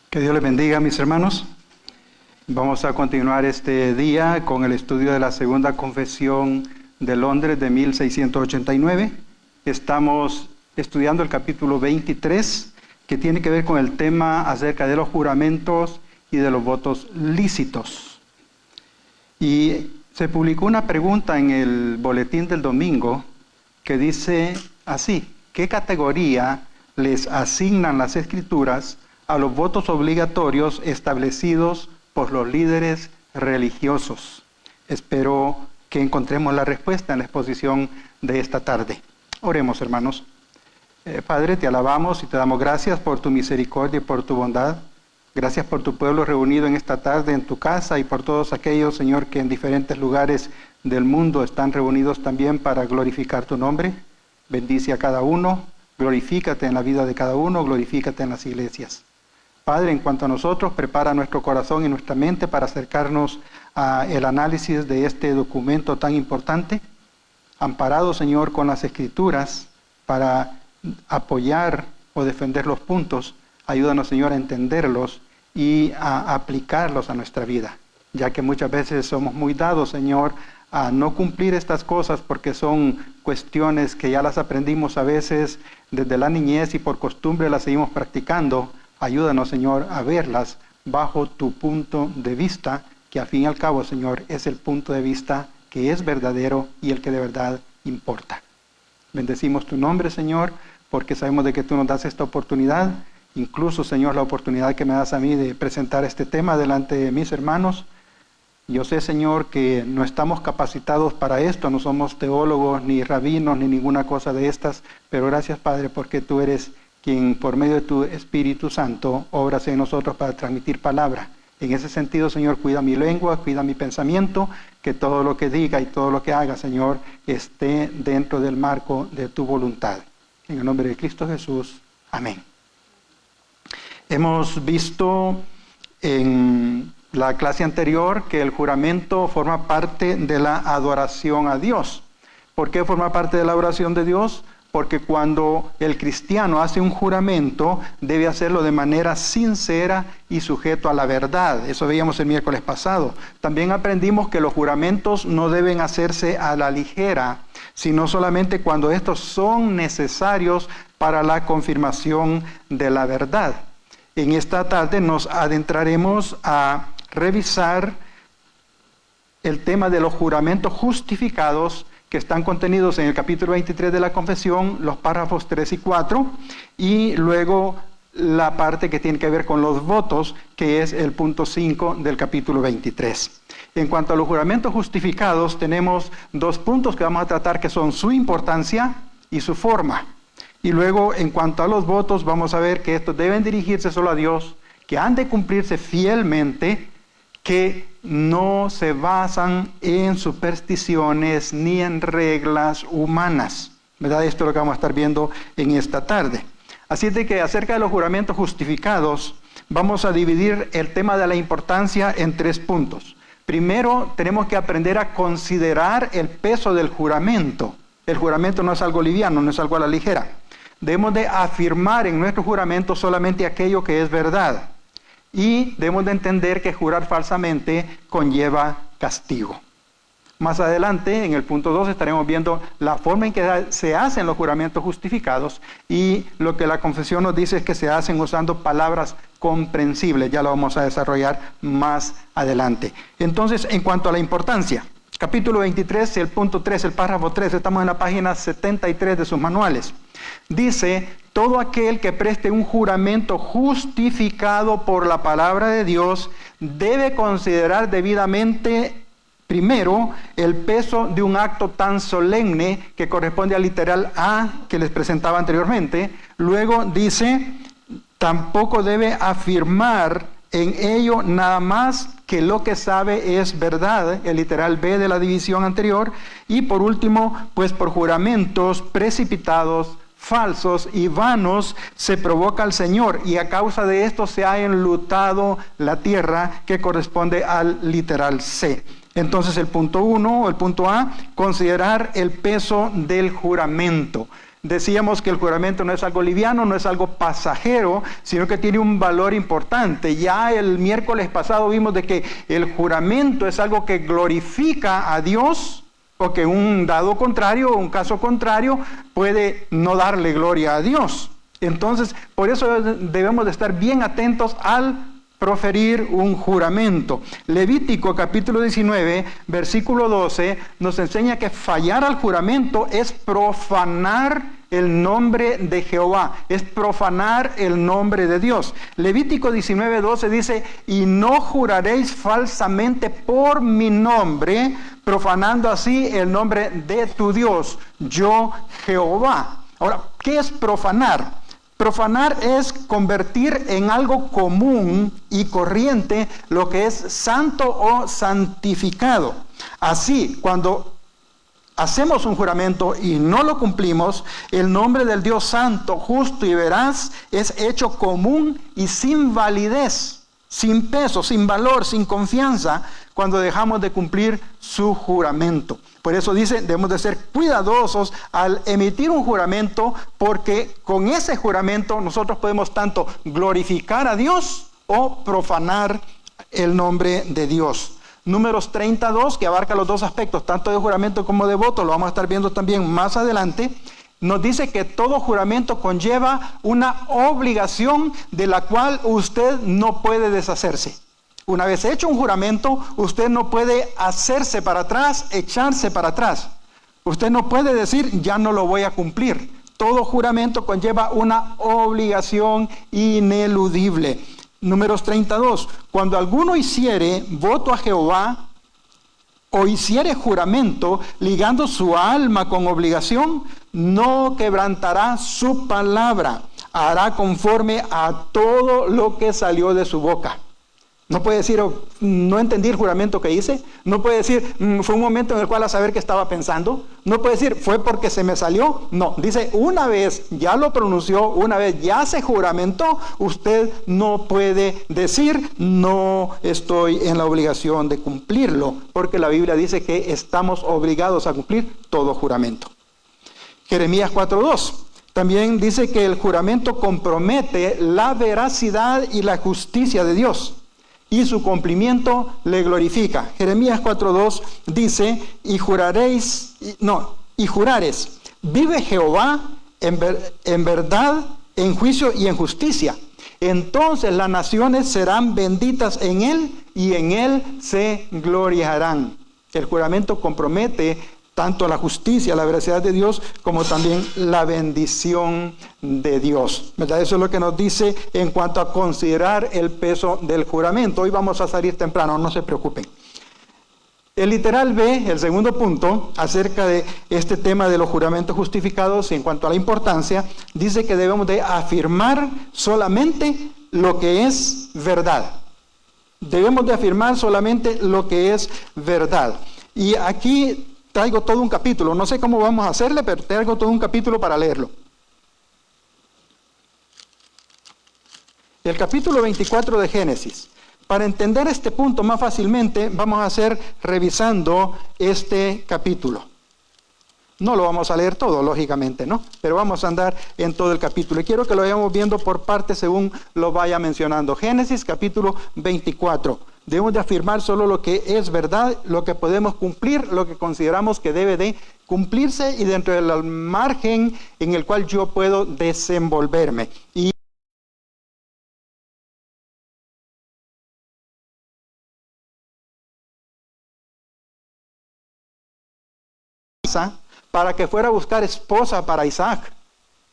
Que Dios les bendiga, mis hermanos. Vamos a continuar este día con el estudio de la Segunda Confesión de Londres de 1689. Estamos estudiando el capítulo 23, que tiene que ver con el tema acerca de los juramentos y de los votos lícitos. Y se publicó una pregunta en el boletín del domingo que dice así: ¿qué categoría les asignan las Escrituras a los votos obligatorios establecidos por los líderes religiosos? Espero que encontremos la respuesta en la exposición de esta tarde. Oremos, hermanos. Padre, te alabamos y te damos gracias por tu misericordia y por tu bondad. Gracias por tu pueblo reunido en esta tarde en tu casa y por todos aquellos, Señor, que en diferentes lugares del mundo están reunidos también para glorificar tu nombre. Bendice a cada uno, glorifícate en la vida de cada uno, glorifícate en las iglesias. Padre, en cuanto a nosotros, prepara nuestro corazón y nuestra mente para acercarnos al análisis de este documento tan importante, amparado, Señor, con las Escrituras para apoyar o defender los puntos. Ayúdanos, Señor, a entenderlos y a aplicarlos a nuestra vida, ya que muchas veces somos muy dados, Señor, a no cumplir estas cosas porque son cuestiones que ya las aprendimos a veces desde la niñez y por costumbre las seguimos practicando. Ayúdanos, Señor, a verlas bajo tu punto de vista, que al fin y al cabo, Señor, es el punto de vista que es verdadero y el que de verdad importa. Bendecimos tu nombre, Señor, porque sabemos de que tú nos das esta oportunidad, incluso, Señor, la oportunidad que me das a mí de presentar este tema delante de mis hermanos. Yo sé, Señor, que no estamos capacitados para esto, no somos teólogos, ni rabinos, ni ninguna cosa de estas, pero gracias, Padre, porque tú eres quien por medio de tu Espíritu Santo obras en nosotros para transmitir palabra. En ese sentido, Señor, cuida mi lengua, cuida mi pensamiento, que todo lo que diga y todo lo que haga, Señor, esté dentro del marco de tu voluntad. En el nombre de Cristo Jesús. Amén. Hemos visto en la clase anterior que el juramento forma parte de la adoración a Dios. ¿Por qué forma parte de la adoración de Dios? Porque cuando el cristiano hace un juramento, debe hacerlo de manera sincera y sujeto a la verdad. Eso veíamos el miércoles pasado. También aprendimos que los juramentos no deben hacerse a la ligera, sino solamente cuando estos son necesarios para la confirmación de la verdad. En esta tarde nos adentraremos a revisar el tema de los juramentos justificados que están contenidos en el capítulo 23 de la confesión, los párrafos 3 y 4, y luego la parte que tiene que ver con los votos, que es el punto 5 del capítulo 23. En cuanto a los juramentos justificados, tenemos dos puntos que vamos a tratar, que son su importancia y su forma. Y luego, en cuanto a los votos, vamos a ver que estos deben dirigirse solo a Dios, que han de cumplirse fielmente, que no se basan en supersticiones ni en reglas humanas, ¿verdad? Esto es lo que vamos a estar viendo en esta tarde. Así de que acerca de los juramentos justificados, vamos a dividir el tema de la importancia en 3 puntos. Primero, tenemos que aprender a considerar el peso del juramento. El juramento no es algo liviano, no es algo a la ligera. Debemos de afirmar en nuestro juramento solamente aquello que es verdad. Y debemos de entender que jurar falsamente conlleva castigo. Más adelante, en el punto 2, estaremos viendo la forma en que se hacen los juramentos justificados, y lo que la confesión nos dice es que se hacen usando palabras comprensibles. Ya lo vamos a desarrollar más adelante. Entonces, en cuanto a la importancia, capítulo 23, el punto 3, el párrafo 3, estamos en la página 73 de sus manuales. Dice: todo aquel que preste un juramento justificado por la palabra de Dios debe considerar debidamente, primero, el peso de un acto tan solemne que corresponde al literal A que les presentaba anteriormente. Luego dice: tampoco debe afirmar en ello nada más que lo que sabe es verdad, el literal B de la división anterior. Y por último, pues por juramentos precipitados, falsos y vanos se provoca al Señor, y a causa de esto se ha enlutado la tierra, que corresponde al literal C. Entonces el punto 1, el punto A, considerar el peso del juramento. Decíamos que el juramento no es algo liviano, no es algo pasajero, sino que tiene un valor importante. Ya el miércoles pasado vimos de que el juramento es algo que glorifica a Dios, o que un dado contrario, un caso contrario, puede no darle gloria a Dios. Entonces, por eso debemos de estar bien atentos al proferir un juramento. Levítico capítulo 19, versículo 12, nos enseña que fallar al juramento es profanar el nombre de Jehová, es profanar el nombre de Dios. Levítico 19, 12 dice, y no juraréis falsamente por mi nombre, profanando así el nombre de tu Dios, yo Jehová. Ahora, ¿qué es profanar? Profanar es convertir en algo común y corriente lo que es santo o santificado. Así, cuando hacemos un juramento y no lo cumplimos, el nombre del Dios santo, justo y veraz es hecho común y sin validez, sin peso, sin valor, sin confianza, cuando dejamos de cumplir su juramento. Por eso dice, debemos de ser cuidadosos al emitir un juramento, porque con ese juramento nosotros podemos tanto glorificar a Dios o profanar el nombre de Dios. Números 32, que abarca los dos aspectos, tanto de juramento como de voto, lo vamos a estar viendo también más adelante, nos dice que todo juramento conlleva una obligación de la cual usted no puede deshacerse. Una vez hecho un juramento, usted no puede hacerse para atrás, echarse para atrás. Usted no puede decir, ya no lo voy a cumplir. Todo juramento conlleva una obligación ineludible. Números 32. Cuando alguno hiciere voto a Jehová o hiciere juramento ligando su alma con obligación, no quebrantará su palabra. Hará conforme a todo lo que salió de su boca. No puede decir, no entendí el juramento que hice. No puede decir, fue un momento en el cual a saber qué estaba pensando. No puede decir, fue porque se me salió. No, dice, una vez ya lo pronunció, una vez ya se juramentó, usted no puede decir, no estoy en la obligación de cumplirlo, porque la Biblia dice que estamos obligados a cumplir todo juramento. Jeremías 4:2. También dice que el juramento compromete la veracidad y la justicia de Dios, y su cumplimiento le glorifica. Jeremías 4:2 dice, y jurares, vive Jehová en verdad, en juicio y en justicia. Entonces las naciones serán benditas en él, y en él se gloriarán. El juramento compromete tanto la justicia, la veracidad de Dios, como también la bendición de Dios, ¿verdad? Eso es lo que nos dice en cuanto a considerar el peso del juramento. Hoy vamos a salir temprano, no se preocupen. El literal B, el segundo punto, acerca de este tema de los juramentos justificados y en cuanto a la importancia, dice que debemos de afirmar solamente lo que es verdad. Debemos de afirmar solamente lo que es verdad. Y aquí traigo todo un capítulo, no sé cómo vamos a hacerle, pero traigo todo un capítulo para leerlo. El capítulo 24 de Génesis. Para entender este punto más fácilmente, vamos a hacer revisando este capítulo. No lo vamos a leer todo, lógicamente, ¿no? Pero vamos a andar en todo el capítulo. Y quiero que lo vayamos viendo por partes según lo vaya mencionando. Génesis capítulo 24. Debemos de afirmar solo lo que es verdad, lo que podemos cumplir, lo que consideramos que debe de cumplirse y dentro del margen en el cual yo puedo desenvolverme. Y para que fuera a buscar esposa para Isaac.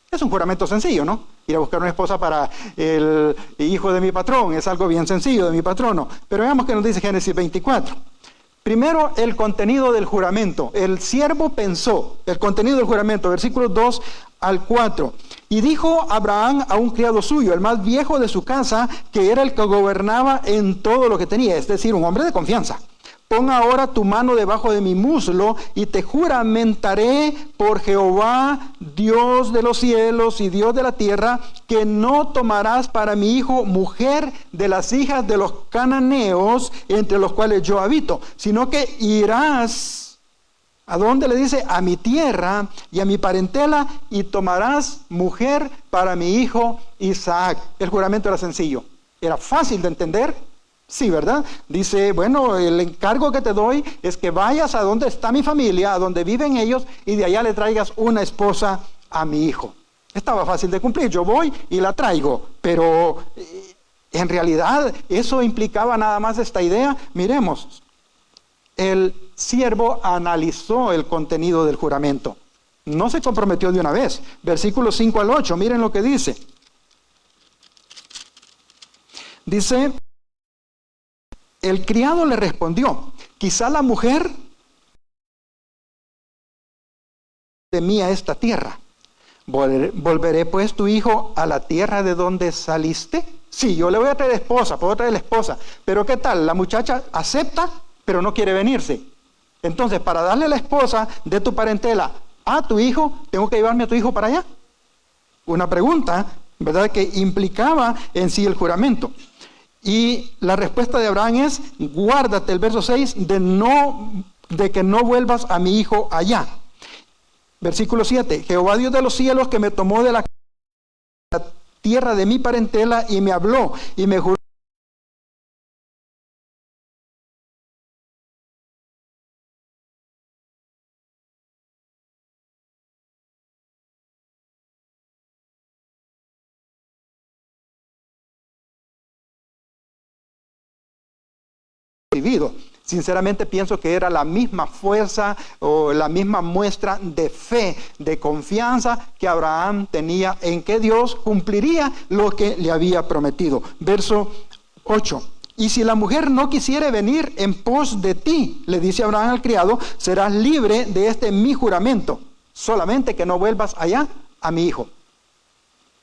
Es un juramento sencillo, ¿no? Ir a buscar una esposa para el hijo de mi patrón, es algo bien sencillo, de mi patrono. Pero veamos qué nos dice Génesis 24. Primero, el contenido del juramento. El siervo pensó, el contenido del juramento, versículos 2 al 4. Y dijo Abraham a un criado suyo, el más viejo de su casa, que era el que gobernaba en todo lo que tenía, es decir, un hombre de confianza. Pon ahora tu mano debajo de mi muslo y te juramentaré por Jehová, Dios de los cielos y Dios de la tierra, que no tomarás para mi hijo mujer de las hijas de los cananeos entre los cuales yo habito, sino que irás ¿A dónde? Le dice, a mi tierra y a mi parentela, y tomarás mujer para mi hijo Isaac. El juramento era sencillo, era fácil de entender. Sí, ¿verdad? Dice, bueno, el encargo que te doy es que vayas a donde está mi familia, a donde viven ellos, y de allá le traigas una esposa a mi hijo. Estaba fácil de cumplir, yo voy y la traigo, pero en realidad eso implicaba nada más esta idea. Miremos, el siervo analizó el contenido del juramento. No se comprometió de una vez. Versículos 5 al 8, miren lo que dice. Dice, el criado le respondió, quizá la mujer de mí a esta tierra. ¿Volveré pues tu hijo a la tierra de donde saliste? Sí, yo le voy a traer esposa, puedo traer la esposa. Pero ¿qué tal? La muchacha acepta, pero no quiere venirse. Entonces, para darle la esposa de tu parentela a tu hijo, ¿tengo que llevarme a tu hijo para allá? Una pregunta, ¿verdad?, que implicaba en sí el juramento. Y la respuesta de Abraham es, guárdate, el verso 6, de que no vuelvas a mi hijo allá. Versículo 7, Jehová Dios de los cielos, que me tomó de la tierra de mi parentela y me habló y me juró vivido. Sinceramente pienso que era la misma fuerza o la misma muestra de fe, de confianza que Abraham tenía en que Dios cumpliría lo que le había prometido. Verso 8. Y si la mujer no quisiere venir en pos de ti, le dice Abraham al criado, serás libre de mi juramento, solamente que no vuelvas allá a mi hijo.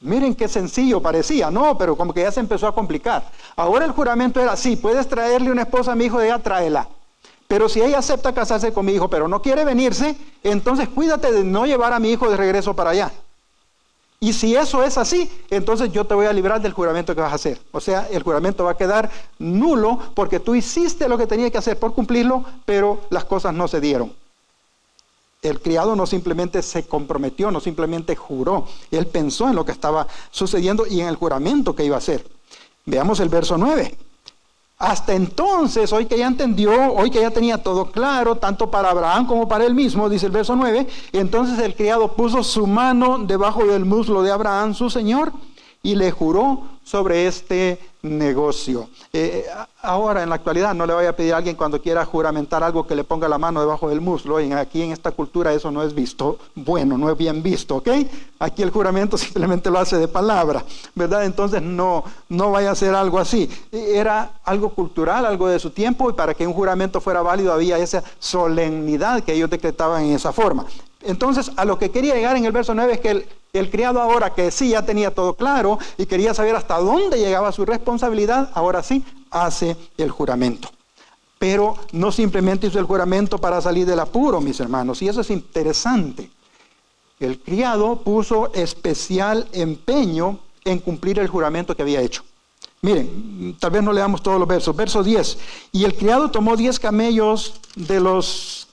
Miren qué sencillo parecía, no, pero como que ya se empezó a complicar. Ahora el juramento era, sí, puedes traerle una esposa a mi hijo de ella, tráela. Pero si ella acepta casarse con mi hijo, pero no quiere venirse, entonces cuídate de no llevar a mi hijo de regreso para allá. Y si eso es así, entonces yo te voy a librar del juramento que vas a hacer. O sea, el juramento va a quedar nulo porque tú hiciste lo que tenía que hacer por cumplirlo, pero las cosas no se dieron. El criado no simplemente se comprometió, no simplemente juró. Él pensó en lo que estaba sucediendo y en el juramento que iba a hacer. Veamos el verso 9. Hasta entonces, hoy que ya entendió, hoy que ya tenía todo claro, tanto para Abraham como para él mismo, dice el verso 9, entonces el criado puso su mano debajo del muslo de Abraham, su señor, y le juró sobre este negocio. Ahora, en la actualidad, no le vaya a pedir a alguien cuando quiera juramentar algo que le ponga la mano debajo del muslo. Aquí en esta cultura eso no es visto bueno, no es bien visto, ¿ok? Aquí el juramento simplemente lo hace de palabra, ¿verdad? Entonces no vaya a ser algo así. Era algo cultural, algo de su tiempo, y para que un juramento fuera válido había esa solemnidad que ellos decretaban en esa forma. Entonces, a lo que quería llegar en el verso 9 es que el criado ahora que sí ya tenía todo claro y quería saber hasta dónde llegaba su responsabilidad, ahora sí hace el juramento. Pero no simplemente hizo el juramento para salir del apuro, mis hermanos, y eso es interesante. El criado puso especial empeño en cumplir el juramento que había hecho. Miren, tal vez no leamos todos los versos. Verso 10. Y el criado tomó 10 camellos de los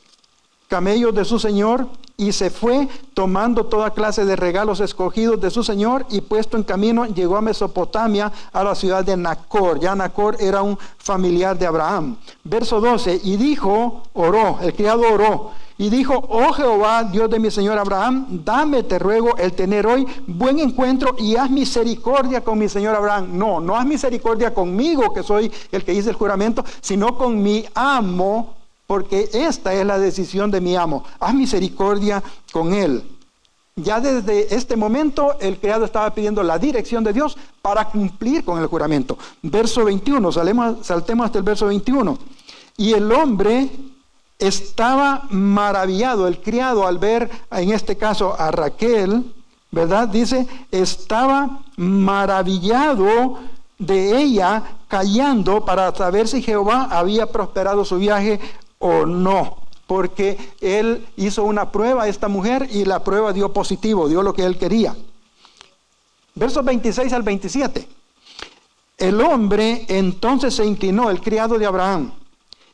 camellos de su señor y se fue tomando toda clase de regalos escogidos de su señor, y puesto en camino llegó a Mesopotamia, a la ciudad de Nacor. Ya Nacor era un familiar de Abraham. Verso 12, y dijo, oró, el criado oró, y dijo, oh Jehová, Dios de mi señor Abraham, dame, te ruego, el tener hoy buen encuentro y haz misericordia con mi señor Abraham. No haz misericordia conmigo, que soy el que hice el juramento, sino con mi amo, porque esta es la decisión de mi amo. Haz misericordia con él. Ya desde este momento el criado estaba pidiendo la dirección de Dios para cumplir con el juramento. Verso 21, saltemos hasta el verso 21. Y el hombre estaba maravillado, el criado, al ver en este caso a Raquel, ¿verdad? Dice, estaba maravillado de ella, callando para saber si Jehová había prosperado su viaje o no, porque él hizo una prueba a esta mujer y la prueba dio positivo, dio lo que él quería. Versos 26 al 27. El hombre entonces se inclinó, el criado de Abraham,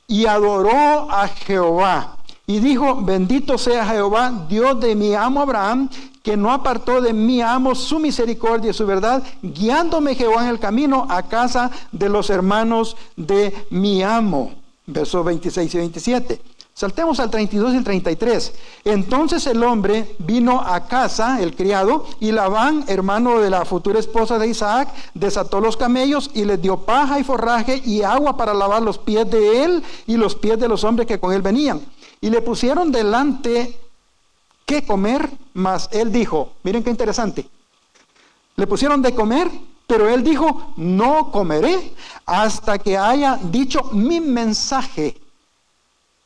y adoró a Jehová Y dijo: bendito sea Jehová, Dios de mi amo Abraham, que no apartó de mi amo su misericordia y su verdad, guiándome Jehová en el camino a casa de los hermanos de mi amo. Versos 26 y 27. Saltemos al 32 y el 33. Entonces el hombre vino a casa, el criado, y Labán, hermano de la futura esposa de Isaac, desató los camellos y les dio paja y forraje y agua para lavar los pies de él y los pies de los hombres que con él venían. Y le pusieron delante qué comer, mas él dijo, miren qué interesante, le pusieron de comer, pero él dijo: no comeré hasta que haya dicho mi mensaje.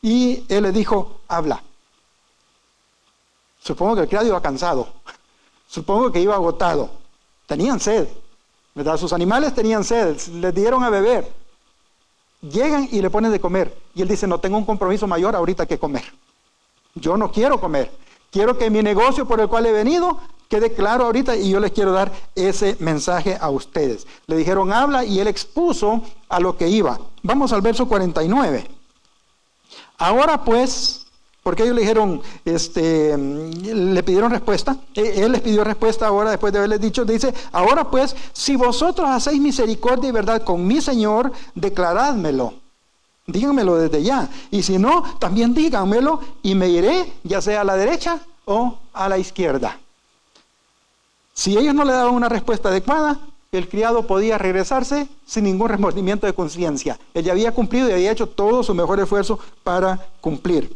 Y él le dijo: habla. Supongo que el criado iba cansado, supongo que iba agotado, tenían sed, ¿verdad? Sus animales tenían sed, les dieron a beber. Llegan y le ponen de comer, y él dice: no tengo un compromiso mayor ahorita que comer. Yo no quiero comer, quiero que mi negocio por el cual he venido quede claro ahorita, y yo les quiero dar ese mensaje a ustedes. Le dijeron: habla, y él expuso a lo que iba. Vamos al verso 49. Ahora pues, porque ellos le dijeron, le pidieron respuesta, él les pidió respuesta ahora después de haberles dicho, dice: ahora pues, si vosotros hacéis misericordia y verdad con mi Señor, declarádmelo, díganmelo desde ya, y si no, también díganmelo, y me iré, ya sea a la derecha o a la izquierda. Si ellos no le daban una respuesta adecuada, el criado podía regresarse sin ningún remordimiento de conciencia. Él ya había cumplido y había hecho todo su mejor esfuerzo para cumplir.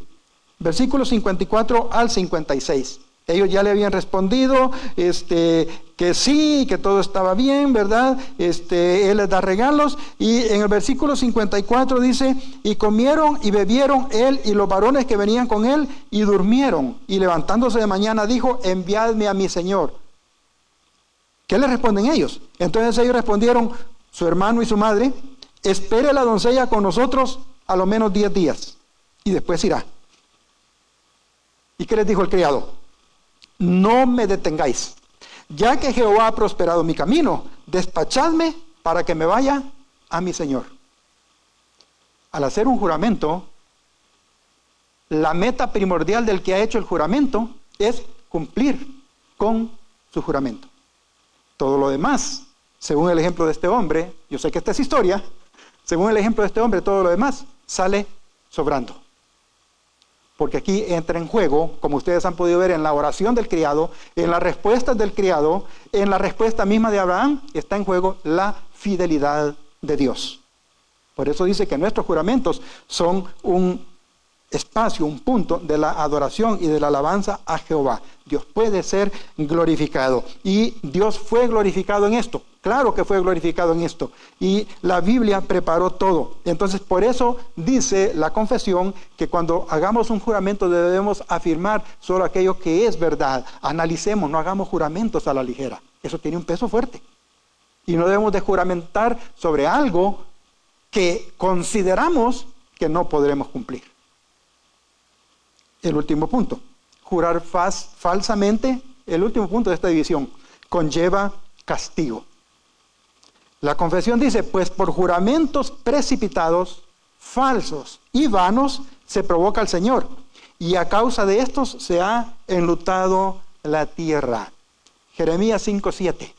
Versículos 54 al 56. Ellos ya le habían respondido que sí, que todo estaba bien, ¿verdad? Él les da regalos. Y en el versículo 54 dice: y comieron y bebieron él y los varones que venían con él, y durmieron. Y levantándose de mañana dijo: enviadme a mi señor. ¿Qué le responden ellos? Entonces ellos respondieron, su hermano y su madre: espere la doncella con nosotros a lo menos 10 días, y después irá. ¿Y qué les dijo el criado? No me detengáis, ya que Jehová ha prosperado mi camino, despachadme para que me vaya a mi señor. Al hacer un juramento, la meta primordial del que ha hecho el juramento es cumplir con su juramento. Todo lo demás, según el ejemplo de este hombre, yo sé que esta es historia, según el ejemplo de este hombre, todo lo demás sale sobrando. Porque aquí entra en juego, como ustedes han podido ver en la oración del criado, en las respuestas del criado, en la respuesta misma de Abraham, está en juego la fidelidad de Dios. Por eso dice que nuestros juramentos son un espacio, un punto de la adoración y de la alabanza a Jehová. Dios puede ser glorificado, y Dios fue glorificado en esto. Claro que fue glorificado en esto, y la Biblia preparó todo. Entonces, por eso dice la confesión que cuando hagamos un juramento debemos afirmar solo aquello que es verdad. Analicemos, no hagamos juramentos a la ligera. Eso tiene un peso fuerte, y no debemos de juramentar sobre algo que consideramos que no podremos cumplir. El último punto, jurar falsamente, el último punto de esta división, conlleva castigo. La confesión dice: pues por juramentos precipitados, falsos y vanos se provoca al Señor, y a causa de estos se ha enlutado la tierra. Jeremías 5:7.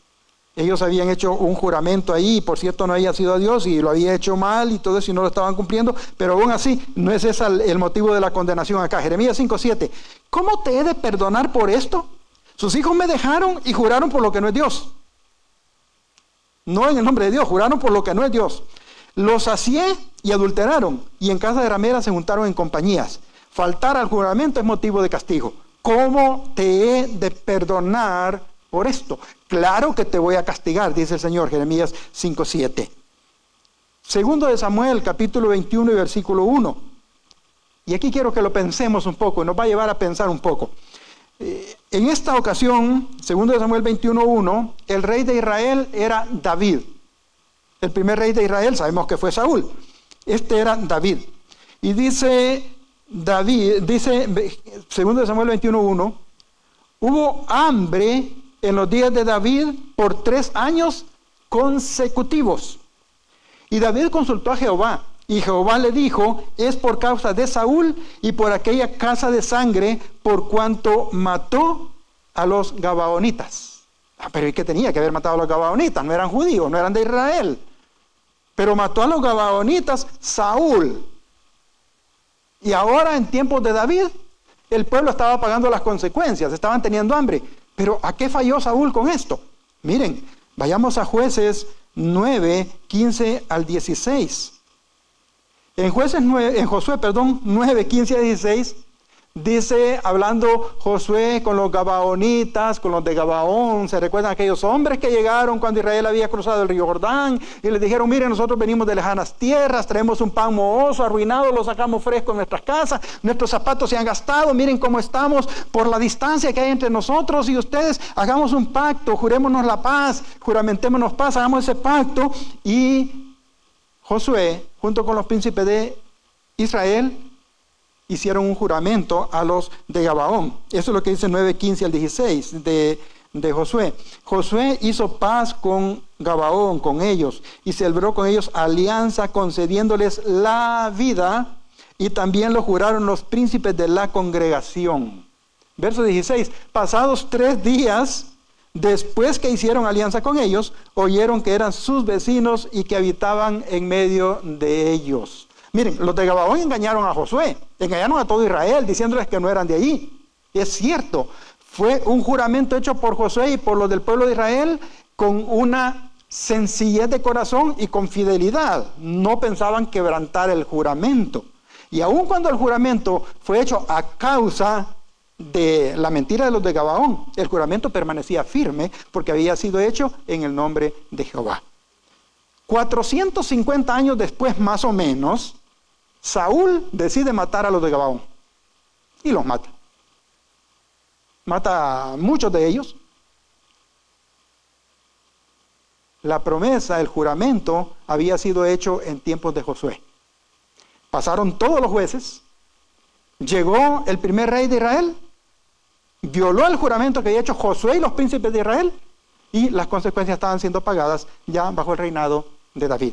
Ellos habían hecho un juramento ahí, por cierto no había sido a Dios y lo había hecho mal y todo eso y no lo estaban cumpliendo, pero aún así no es ese el motivo de la condenación acá. Jeremías 5:7. ¿Cómo te he de perdonar por esto? Sus hijos me dejaron y juraron por lo que no es Dios. No en el nombre de Dios, juraron por lo que no es Dios. Los sacié y adulteraron, y en casa de rameras se juntaron en compañías. Faltar al juramento es motivo de castigo. ¿Cómo te he de perdonar por esto? Claro que te voy a castigar, dice el Señor, Jeremías 5:7. Segundo de Samuel, capítulo 21 y versículo 1. Y aquí quiero que lo pensemos un poco, nos va a llevar a pensar un poco. En esta ocasión, segundo de Samuel 21:1, el rey de Israel era David. El primer rey de Israel, sabemos que fue Saúl. Este era David. Y dice David, segundo de Samuel 21:1, hubo hambre en los días de David por 3 años consecutivos. Y David consultó a Jehová, Y Jehová le dijo, es por causa de Saúl y por aquella casa de sangre, por cuanto mató a los gabaonitas. Pero ¿y qué tenía que haber matado a los gabaonitas? No eran judíos, no eran de Israel. Pero mató a los gabaonitas Saúl. Y ahora en tiempos de David, el pueblo estaba pagando las consecuencias, estaban teniendo hambre. Pero ¿a qué falló Saúl con esto? Miren, vayamos a Jueces 9, 15 al 16. En Josué 9, 15 a 16, dice, hablando Josué con los gabaonitas, con los de Gabaón, ¿se recuerdan aquellos hombres que llegaron cuando Israel había cruzado el río Jordán? Y les dijeron, miren, nosotros venimos de lejanas tierras, traemos un pan mohoso, arruinado, lo sacamos fresco en nuestras casas, nuestros zapatos se han gastado, miren cómo estamos por la distancia que hay entre nosotros y ustedes, hagamos un pacto, jurémonos la paz, juramentémonos paz, hagamos ese pacto. Y Josué, junto con los príncipes de Israel, hicieron un juramento a los de Gabaón. Eso es lo que dice 9:15 al 16 de Josué. Josué hizo paz con Gabaón, con ellos, y celebró con ellos alianza, concediéndoles la vida, y también lo juraron los príncipes de la congregación. Verso 16, pasados 3 días, después que hicieron alianza con ellos, oyeron que eran sus vecinos y que habitaban en medio de ellos. Miren, los de Gabaón engañaron a Josué, engañaron a todo Israel, diciéndoles que no eran de allí. Es cierto, fue un juramento hecho por Josué y por los del pueblo de Israel con una sencillez de corazón y con fidelidad. No pensaban quebrantar el juramento. Y aun cuando el juramento fue hecho a causa de la mentira de los de Gabaón, el juramento permanecía firme porque había sido hecho en el nombre de Jehová. 450 años después, más o menos, Saúl decide matar a los de Gabaón y los mata. Mata a muchos de ellos. La promesa, el juramento, había sido hecho en tiempos de Josué. Pasaron todos los jueces, llegó el primer rey de Israel, violó el juramento que había hecho Josué y los príncipes de Israel, y las consecuencias estaban siendo pagadas ya bajo el reinado de David.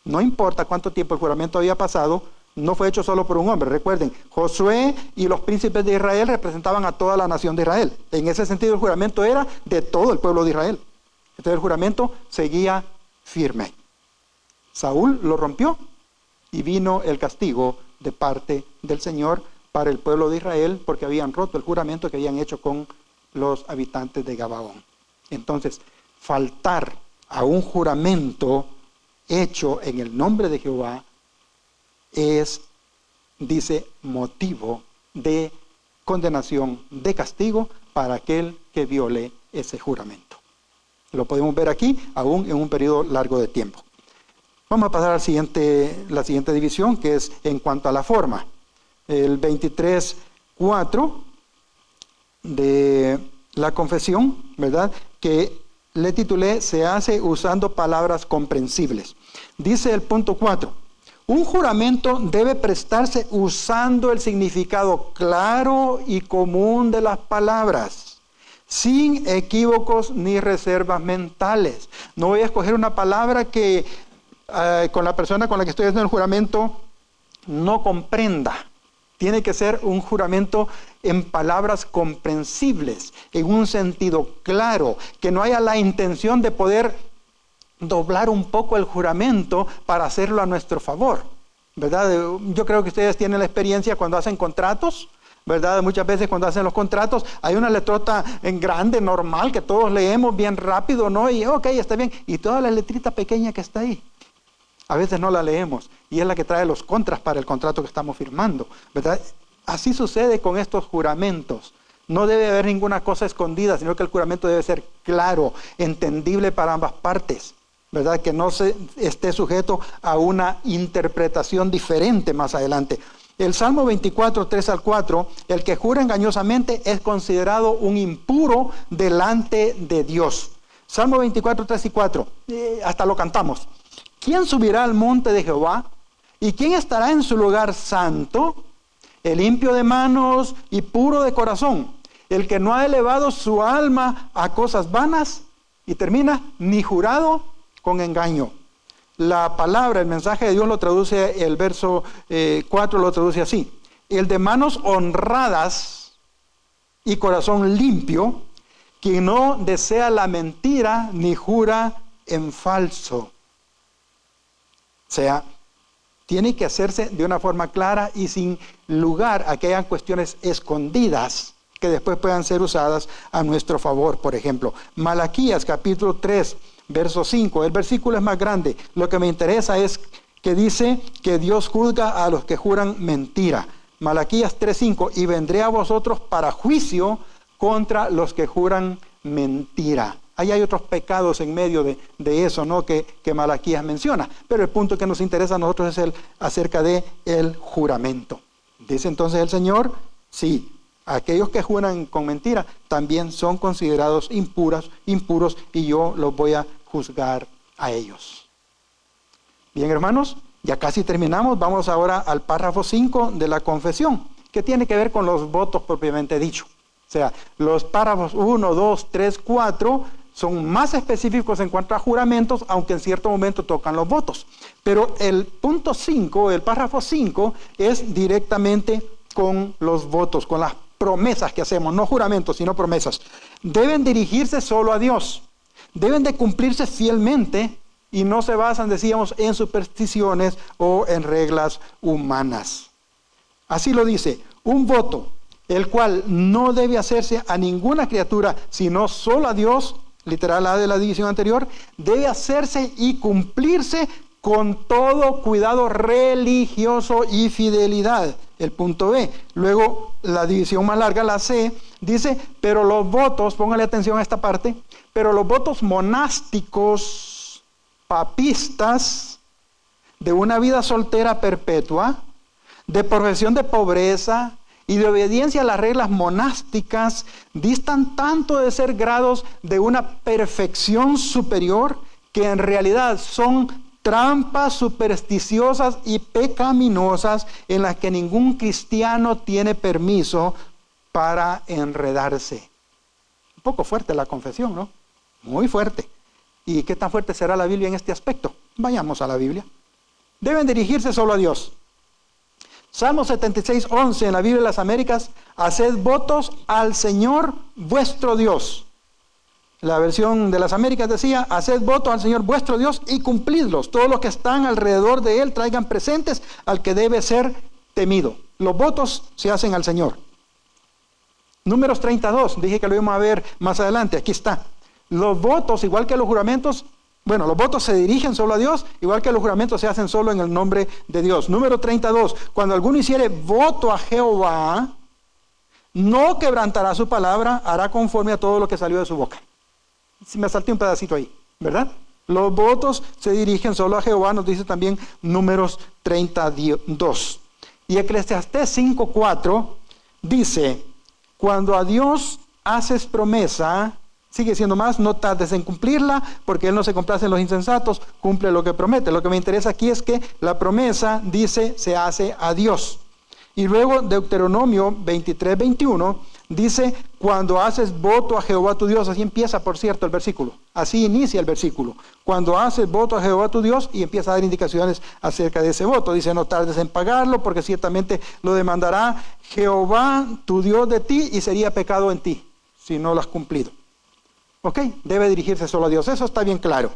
No importa cuánto tiempo el juramento había pasado, no fue hecho solo por un hombre. Recuerden, Josué y los príncipes de Israel representaban a toda la nación de Israel. En ese sentido el juramento era de todo el pueblo de Israel. Entonces el juramento seguía firme. Saúl lo rompió y vino el castigo de parte del Señor para el pueblo de Israel porque habían roto el juramento que habían hecho con los habitantes de Gabaón. Entonces, faltar a un juramento hecho en el nombre de Jehová es, dice, motivo de condenación, de castigo para aquel que viole ese juramento. Lo podemos ver aquí, aún en un periodo largo de tiempo. Vamos a pasar a la siguiente división, que es en cuanto a la forma. El 23:4 de la confesión, ¿verdad?, que le titulé, se hace usando palabras comprensibles. Dice el punto 4, un juramento debe prestarse usando el significado claro y común de las palabras, sin equívocos ni reservas mentales. No voy a escoger una palabra que con la persona con la que estoy haciendo el juramento no comprenda. Tiene que ser un juramento en palabras comprensibles, en un sentido claro, que no haya la intención de poder doblar un poco el juramento para hacerlo a nuestro favor, ¿verdad? Yo creo que ustedes tienen la experiencia cuando hacen contratos, ¿verdad? Muchas veces cuando hacen los contratos hay una letrota en grande, normal, que todos leemos bien rápido, ¿no? Y ok, está bien, y toda la letrita pequeña que está ahí, a veces no la leemos, y es la que trae los contras para el contrato que estamos firmando, ¿verdad? Así sucede con estos juramentos. No debe haber ninguna cosa escondida, sino que el juramento debe ser claro, entendible para ambas partes, ¿verdad? Que no se esté sujeto a una interpretación diferente más adelante. El Salmo 24, 3 al 4, el que jura engañosamente es considerado un impuro delante de Dios. Salmo 24, 3 y 4, hasta lo cantamos. ¿Quién subirá al monte de Jehová? ¿Y quién estará en su lugar santo? El limpio de manos y puro de corazón, el que no ha elevado su alma a cosas vanas, y termina, ni jurado con engaño. la palabra, el mensaje de Dios lo traduce, el verso 4 lo traduce así: el de manos honradas y corazón limpio, quien no desea la mentira ni jura en falso. O sea, tiene que hacerse de una forma clara y sin lugar a que hayan cuestiones escondidas que después puedan ser usadas a nuestro favor. Por ejemplo, Malaquías capítulo 3, verso 5, el versículo es más grande. Lo que me interesa es que dice que Dios juzga a los que juran mentira. Malaquías 3:5, y vendré a vosotros para juicio contra los que juran mentira. Ahí hay otros pecados en medio de eso, ¿no?, que Malaquías menciona. Pero el punto que nos interesa a nosotros es acerca de el juramento. Dice entonces el Señor, sí, aquellos que juran con mentira también son considerados impuros, y yo los voy a juzgar a ellos. Bien, hermanos, ya casi terminamos. Vamos ahora al párrafo 5 de la confesión, que tiene que ver con los votos propiamente dicho. O sea, los párrafos 1, 2, 3, 4 son más específicos en cuanto a juramentos, aunque en cierto momento tocan los votos. Pero el punto 5, el párrafo 5, es directamente con los votos, con las promesas que hacemos, no juramentos, sino promesas. Deben dirigirse solo a Dios, deben de cumplirse fielmente y no se basan, decíamos, en supersticiones o en reglas humanas. Así lo dice: un voto, el cual no debe hacerse a ninguna criatura, sino solo a Dios, literal A de la división anterior, debe hacerse y cumplirse con todo cuidado religioso y fidelidad. El punto B. Luego, la división más larga, la C, dice: pero los votos, póngale atención a esta parte, pero los votos monásticos, papistas, de una vida soltera perpetua, de profesión de pobreza y de obediencia a las reglas monásticas, distan tanto de ser grados de una perfección superior, que en realidad son trampas supersticiosas y pecaminosas en las que ningún cristiano tiene permiso para enredarse. Un poco fuerte la confesión, ¿no? Muy fuerte. ¿Y qué tan fuerte será la Biblia en este aspecto? Vayamos a la Biblia. Deben dirigirse solo a Dios. Salmo 76:11 en la Biblia de las Américas: haced votos al Señor vuestro Dios. La versión de las Américas decía: haced votos al Señor vuestro Dios y cumplidlos. Todos los que están alrededor de Él traigan presentes al que debe ser temido. Los votos se hacen al Señor. Números 32, dije que lo íbamos a ver más adelante, aquí está. Los votos, igual que los juramentos, bueno, los votos se dirigen solo a Dios, igual que los juramentos se hacen solo en el nombre de Dios. Número 32, cuando alguno hiciere voto a Jehová, no quebrantará su palabra, hará conforme a todo lo que salió de su boca. Si me salté un pedacito ahí, ¿verdad? Los votos se dirigen solo a Jehová, nos dice también Números 32. Y Eclesiastés 5:4 dice: cuando a Dios haces promesa, sigue siendo más, no tardes en cumplirla, porque Él no se complace en los insensatos, cumple lo que promete. Lo que me interesa aquí es que la promesa, dice, se hace a Dios. Y luego Deuteronomio 23:21 dice: cuando haces voto a Jehová tu Dios, así empieza, por cierto, el versículo. Así inicia el versículo. Cuando haces voto a Jehová tu Dios, y empieza a dar indicaciones acerca de ese voto. Dice: no tardes en pagarlo, porque ciertamente lo demandará Jehová tu Dios de ti, y sería pecado en ti, si no lo has cumplido. ¿Ok? Debe dirigirse solo a Dios. Eso está bien claro.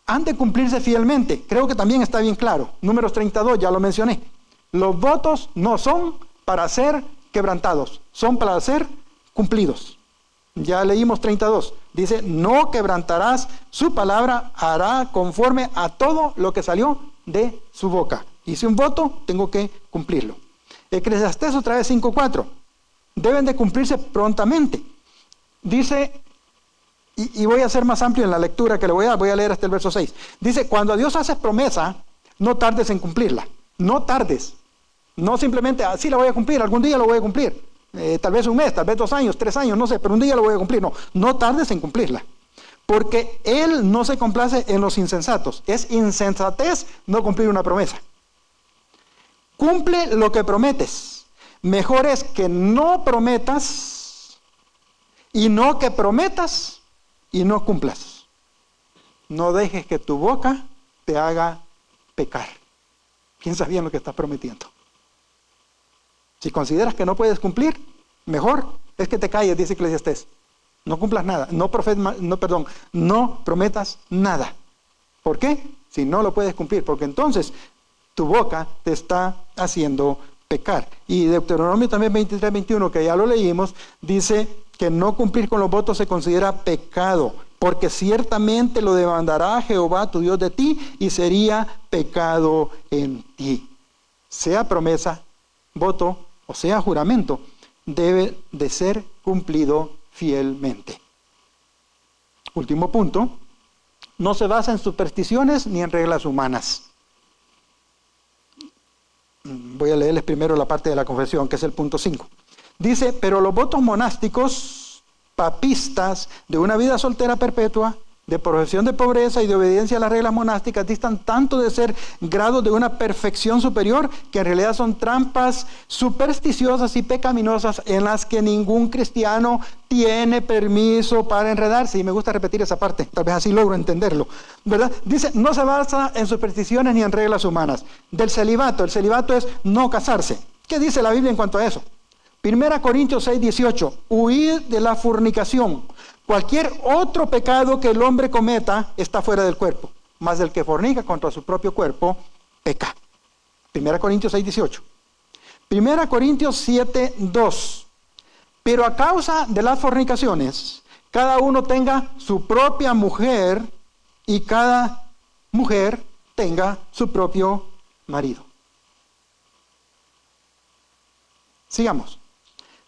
Han de cumplirse fielmente. Creo que también está bien claro. Números 32, ya lo mencioné. Los votos no son para ser quebrantados, son para ser cumplidos. Ya leímos 32. Dice: no quebrantarás su palabra, hará conforme a todo lo que salió de su boca. Hice un voto, tengo que cumplirlo. Eclesiastés otra vez 5:4. Deben de cumplirse prontamente. Dice, y voy a ser más amplio en la lectura que le voy a leer hasta el verso 6. Dice: cuando a Dios haces promesa, no tardes en cumplirla. No tardes. No simplemente así la voy a cumplir, algún día lo voy a cumplir. Tal vez un mes, tal vez 2 años, 3 años, no sé, pero un día lo voy a cumplir. No, no tardes en cumplirla. Porque Él no se complace en los insensatos. Es insensatez no cumplir una promesa. Cumple lo que prometes. Mejor es que no prometas y no que prometas y no cumplas. No dejes que tu boca te haga pecar. Piensa bien lo que estás prometiendo. Si consideras que no puedes cumplir, mejor es que te calles, dice Eclesiastés. No cumplas nada, no prometas nada. ¿Por qué? Si no lo puedes cumplir, porque entonces tu boca te está haciendo pecar. Y Deuteronomio también 23, 21, que ya lo leímos, dice que no cumplir con los votos se considera pecado, porque ciertamente lo demandará Jehová tu Dios de ti y sería pecado en ti. Sea promesa, voto o sea juramento, debe de ser cumplido fielmente. Último punto, no se basa en supersticiones ni en reglas humanas. Voy a leerles primero la parte de la confesión, que es el punto 5. Dice, pero los votos monásticos, papistas, de una vida soltera perpetua, de profesión de pobreza y de obediencia a las reglas monásticas, distan tanto de ser grados de una perfección superior, que en realidad son trampas supersticiosas y pecaminosas en las que ningún cristiano tiene permiso para enredarse. Y me gusta repetir esa parte, tal vez así logro entenderlo, ¿verdad? Dice, no se basa en supersticiones ni en reglas humanas. Del celibato, el celibato es no casarse. ¿Qué dice la Biblia en cuanto a eso? 1 Corintios 6, 18, huid de la fornicación. Cualquier otro pecado que el hombre cometa está fuera del cuerpo, mas el que fornica contra su propio cuerpo, peca. 1 Corintios 6, 18. 1 Corintios 7, 2. Pero a causa de las fornicaciones, cada uno tenga su propia mujer y cada mujer tenga su propio marido. Sigamos.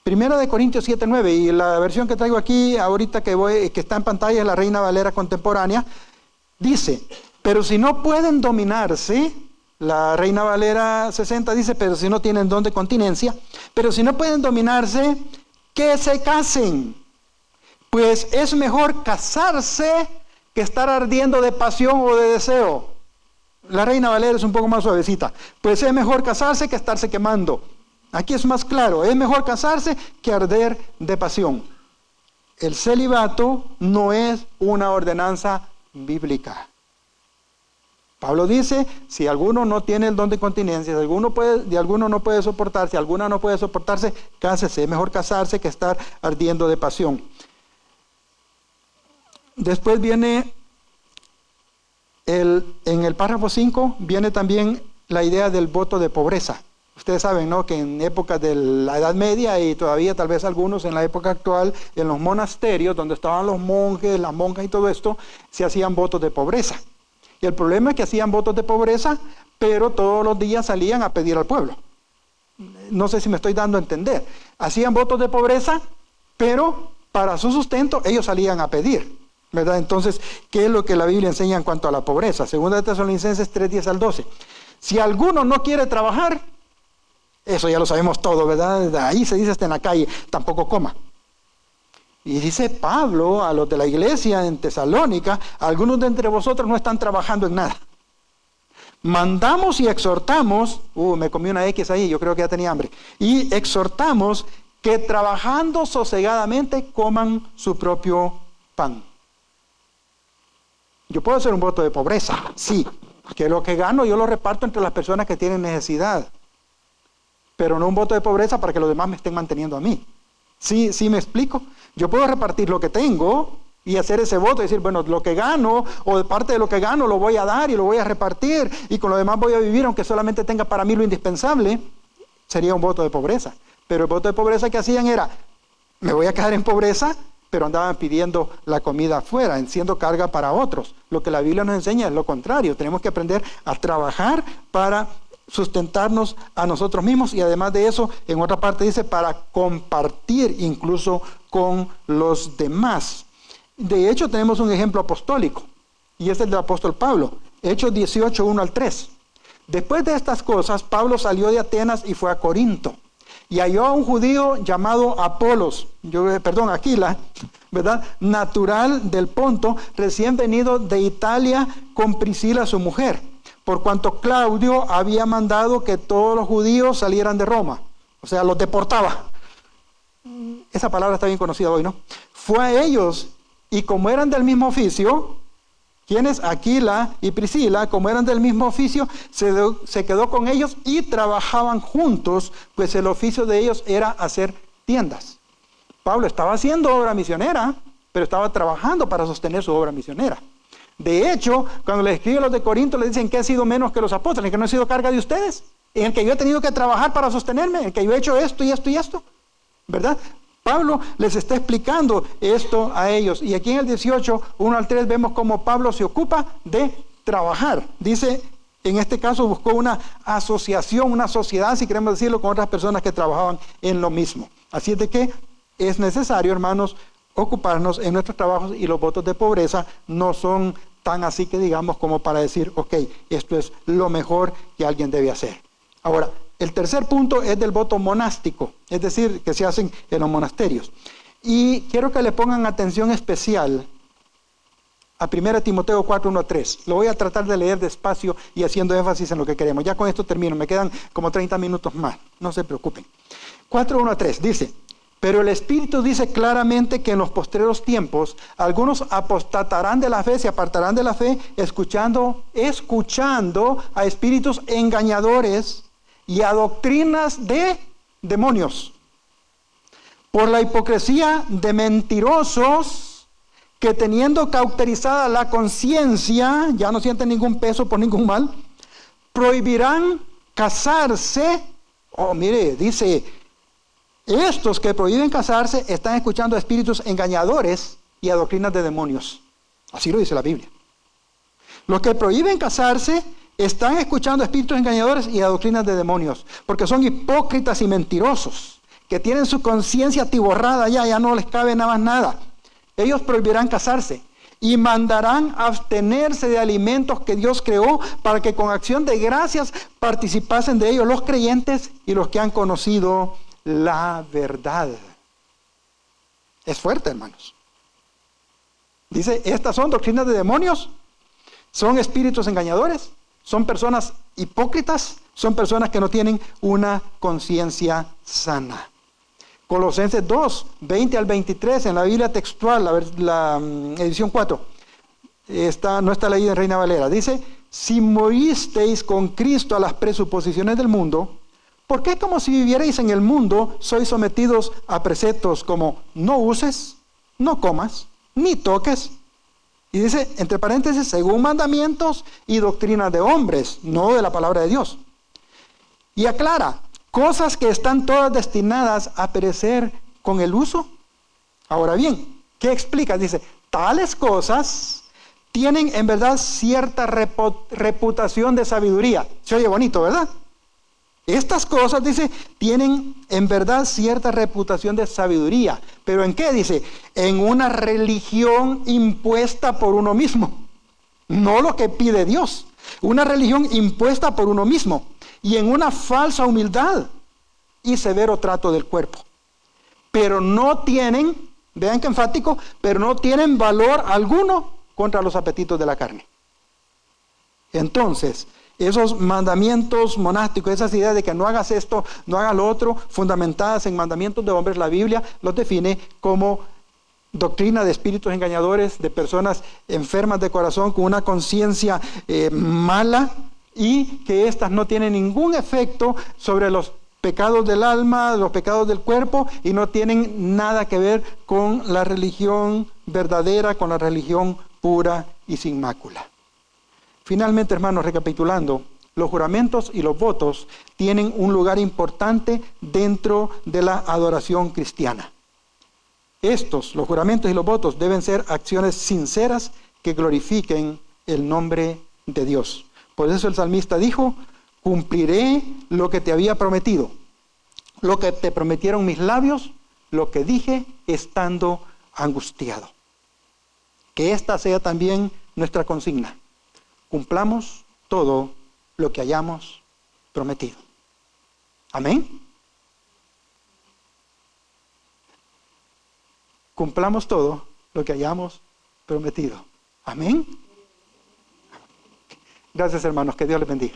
1 Corintios 7, 9, y la versión que traigo aquí ahorita que está en pantalla es la Reina Valera contemporánea, dice, pero si no pueden dominarse, la Reina Valera 60 dice, pero si no tienen don de continencia, pero si no pueden dominarse, que se casen, pues es mejor casarse que estar ardiendo de pasión o de deseo. La Reina Valera es un poco más suavecita, pues es mejor casarse que estarse quemando. Aquí es más claro, es mejor casarse que arder de pasión. El celibato no es una ordenanza bíblica. Pablo dice, si alguno no tiene el don de continencia, si alguno no puede soportarse, si alguna no puede soportarse, cásese. Es mejor casarse que estar ardiendo de pasión. Después viene, en el párrafo 5, viene también la idea del voto de pobreza. Ustedes saben, ¿no?, que en épocas de la Edad Media y todavía tal vez algunos en la época actual, en los monasterios donde estaban los monjes, las monjas y todo esto, se hacían votos de pobreza. Y el problema es que hacían votos de pobreza, pero todos los días salían a pedir al pueblo. No sé si me estoy dando a entender. Hacían votos de pobreza, pero para su sustento ellos salían a pedir, ¿verdad? Entonces, ¿qué es lo que la Biblia enseña en cuanto a la pobreza? Segunda de Tesalonicenses 3, 10 al 12. Si alguno no quiere trabajar, eso ya lo sabemos todo, ¿verdad? Ahí se dice hasta en la calle, tampoco coma. Y dice Pablo a los de la iglesia en Tesalónica, algunos de entre vosotros no están trabajando en nada. Mandamos y exhortamos, me comí una X ahí, yo creo que ya tenía hambre. Y exhortamos que trabajando sosegadamente coman su propio pan. Yo puedo hacer un voto de pobreza, sí, que lo que gano yo lo reparto entre las personas que tienen necesidad. Pero no un voto de pobreza para que los demás me estén manteniendo a mí. ¿Sí me explico? Yo puedo repartir lo que tengo y hacer ese voto y decir, bueno, lo que gano o de parte de lo que gano lo voy a dar y lo voy a repartir y con lo demás voy a vivir aunque solamente tenga para mí lo indispensable. Sería un voto de pobreza. Pero el voto de pobreza que hacían era, me voy a quedar en pobreza, pero andaban pidiendo la comida afuera, siendo carga para otros. Lo que la Biblia nos enseña es lo contrario. Tenemos que aprender a trabajar para sustentarnos a nosotros mismos y además de eso, en otra parte dice, para compartir incluso con los demás. De hecho, tenemos un ejemplo apostólico y es el del apóstol Pablo, Hechos 18, 1 al 3. Después de estas cosas, Pablo salió de Atenas y fue a Corinto y halló a un judío llamado Aquila, ¿verdad? Natural del Ponto, recién venido de Italia con Priscila su mujer, por cuanto Claudio había mandado que todos los judíos salieran de Roma, o sea, los deportaba. Esa palabra está bien conocida hoy, ¿no? Fue a ellos, y como eran del mismo oficio, quienes Aquila y Priscila, como eran del mismo oficio, se quedó con ellos y trabajaban juntos, pues el oficio de ellos era hacer tiendas. Pablo estaba haciendo obra misionera, pero estaba trabajando para sostener su obra misionera. De hecho, cuando les escribe a los de Corinto, les dicen que he sido menos que los apóstoles, que no he sido carga de ustedes, en el que yo he tenido que trabajar para sostenerme, en el que yo he hecho esto y esto y esto, ¿verdad? Pablo les está explicando esto a ellos. Y aquí en el 18, 1 al 3, vemos cómo Pablo se ocupa de trabajar. Dice, en este caso buscó una asociación, una sociedad, si queremos decirlo, con otras personas que trabajaban en lo mismo. Así es de que es necesario, hermanos, ocuparnos en nuestros trabajos, y los votos de pobreza no son tan así que digamos como para decir, ok, esto es lo mejor que alguien debe hacer. Ahora, el tercer punto es del voto monástico, es decir, que se hacen en los monasterios. Y quiero que le pongan atención especial a 1 Timoteo 4, 1 a 3. Lo voy a tratar de leer despacio y haciendo énfasis en lo que queremos. Ya con esto termino, me quedan como 30 minutos más, no se preocupen. 4, 1 a 3 dice: pero el Espíritu dice claramente que en los postreros tiempos algunos apostatarán de la fe, se apartarán de la fe, escuchando a espíritus engañadores y a doctrinas de demonios, por la hipocresía de mentirosos que, teniendo cauterizada la conciencia, ya no sienten ningún peso por ningún mal, prohibirán casarse. Oh, mire, dice, estos que prohíben casarse están escuchando a espíritus engañadores y a doctrinas de demonios. Así lo dice la Biblia. Los que prohíben casarse están escuchando a espíritus engañadores y a doctrinas de demonios, porque son hipócritas y mentirosos, que tienen su conciencia atiborrada ya no les cabe nada más nada. Ellos prohibirán casarse y mandarán abstenerse de alimentos que Dios creó, para que con acción de gracias participasen de ellos los creyentes y los que han conocido la verdad. Es fuerte, hermanos. Dice, estas son doctrinas de demonios, son espíritus engañadores, son personas hipócritas, son personas que no tienen una conciencia sana. Colosenses 2, 20 al 23, en la Biblia textual, la edición 4, no está leída en Reina Valera, dice: si moristeis con Cristo a las presuposiciones del mundo, ¿por qué como si vivierais en el mundo sois sometidos a preceptos como no uses, no comas, ni toques? Y dice, entre paréntesis, según mandamientos y doctrinas de hombres, no de la palabra de Dios. Y aclara, cosas que están todas destinadas a perecer con el uso. Ahora bien, ¿qué explica? Dice, tales cosas tienen en verdad cierta reputación de sabiduría. Se oye bonito, ¿verdad? Estas cosas, dice, tienen en verdad cierta reputación de sabiduría. ¿Pero en qué? Dice, en una religión impuesta por uno mismo. No lo que pide Dios. Una religión impuesta por uno mismo. Y en una falsa humildad y severo trato del cuerpo. Pero no tienen, vean que enfático, pero no tienen valor alguno contra los apetitos de la carne. Entonces, esos mandamientos monásticos, esas ideas de que no hagas esto, no hagas lo otro, fundamentadas en mandamientos de hombres, la Biblia los define como doctrina de espíritus engañadores, de personas enfermas de corazón, con una conciencia mala, y que éstas no tienen ningún efecto sobre los pecados del alma, los pecados del cuerpo, y no tienen nada que ver con la religión verdadera, con la religión pura y sin mácula. Finalmente, hermanos, recapitulando, los juramentos y los votos tienen un lugar importante dentro de la adoración cristiana. Los juramentos y los votos, deben ser acciones sinceras que glorifiquen el nombre de Dios. Por eso el salmista dijo, cumpliré lo que te había prometido, lo que te prometieron mis labios, lo que dije estando angustiado. Que esta sea también nuestra consigna. Cumplamos todo lo que hayamos prometido. Amén. Cumplamos todo lo que hayamos prometido. Amén. Gracias, hermanos. Que Dios les bendiga.